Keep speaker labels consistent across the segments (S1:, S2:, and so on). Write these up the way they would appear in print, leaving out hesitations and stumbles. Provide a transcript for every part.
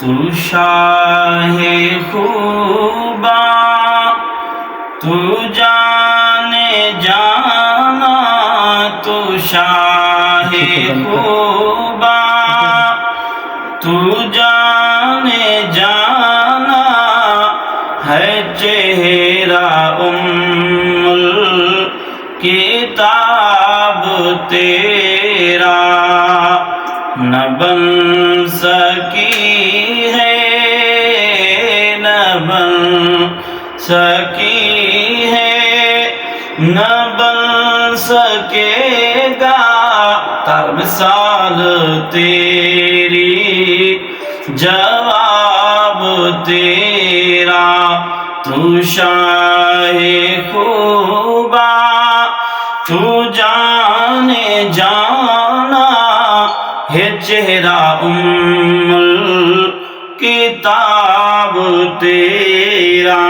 S1: تو شاہ خوباں تو جانے جانا تو شاہ خوباں تو جانے جانا ہے چہرہ الکتاب تیرا نہ بن سکی ہے نہ بن سکی ہے نہ بن سکے گا تر مثال تیری جواب تیرا تو شاہ خوباں تو جانے جانا ہے چہرہ الکتاب تیرا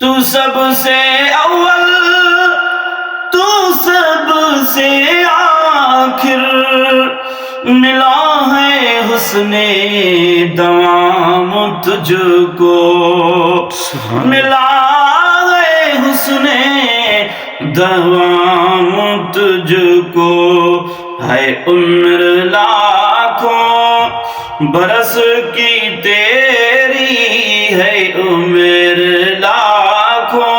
S1: تو سب سے اول تو سب سے آخر ملا ہے حسن دوام تجھ کو ملا ہے حسن دوام تجھ کو ہے عمر لاکھوں برس کی تیری ہے عمر لاکھوں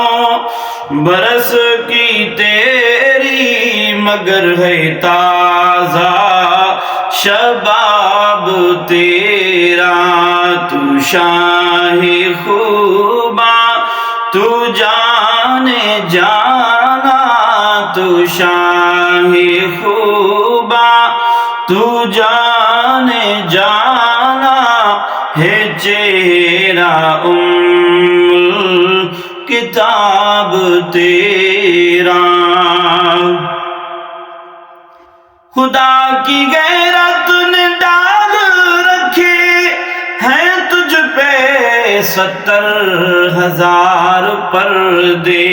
S1: برس کی تیری مگر ہے تازہ شباب تیرا تو شاہ خوباں تو جانے جانا تو شاہ خوباں تو جانے جانا ہے چہرہ کتاب تیرا خدا کی غیرت نے ڈال رکھے ہیں تجھ پہ 70,000 پردے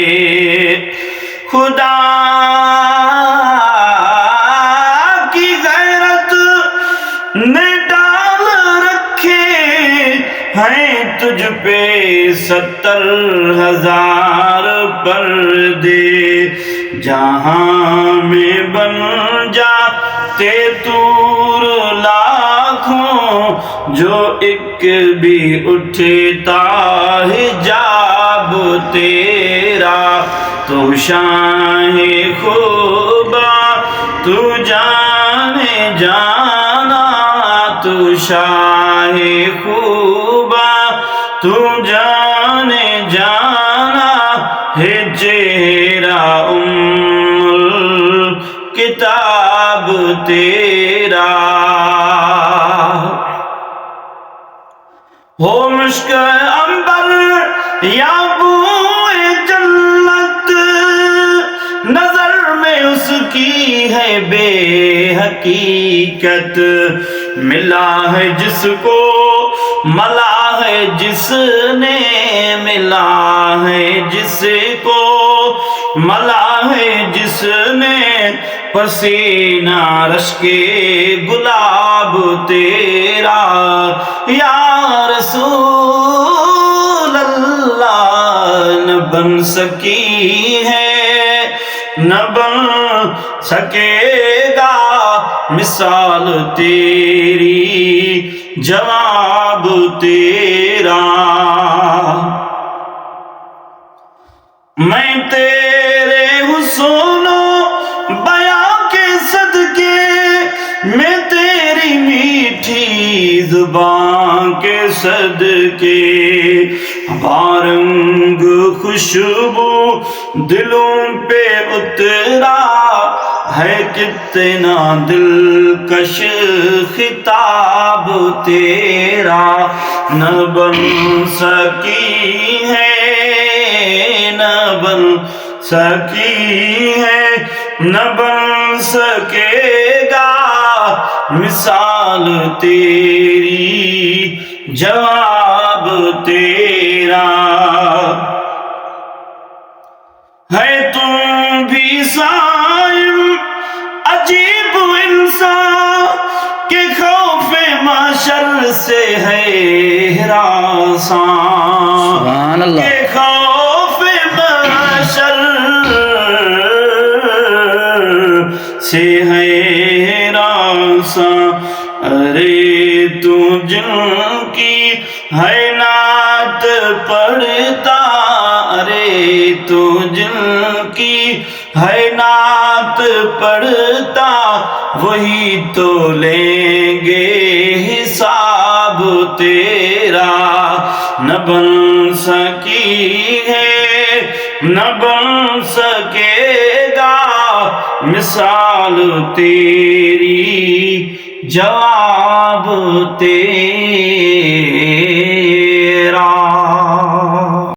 S1: خدا کی غیرت نے ڈال رکھے ہیں تجھ پہ 70,000 پردے جہاں میں بن جاتے طور لاکھوں جو ایک بھی اٹھتا حجاب تیرا تو شاہ خوباں تو جانے جانا تو شاہ خوباں تو جانے جانا ہے چہرہ کتاب تیرا ہو مشک عنبر یا بوئے جنت نظر میں اس کی ہے بے حقیقت ملا ہے جس کو ملا ہے جس نے ملا ہے جس کو ملا ہے جس نے پسینہ رش کے گلاب تیرا یا رسول اللہ نہ بن سکی ہے نہ بن سکے گا مثال تیری جواب تیرا میں تیرے حسن و بیاں کے صدقے میں تیری میٹھی زبان کے صدقے بارنگ خوشبو دلوں پہ اترا ہے کتنا دلکش خطاب تیرا نہ بن سکی ہے نہ بن سکی ہے نہ بن سکے گا مثال تیری جواب تیرا ہے تم بھی صائم عجیب انسان کہ شر سے ہے ہراساں
S2: سبحان اللہ
S1: کہ خوف محشر سے ہے ہراساں ارے تو جن کی ہے نعت پڑھتا ارے تو جن کی ہے نعت پڑھتا وہی تو لیں گے حساب تیرا نہ بن سکی ہے نہ بن سکے گا مثال تیری جواب تیرا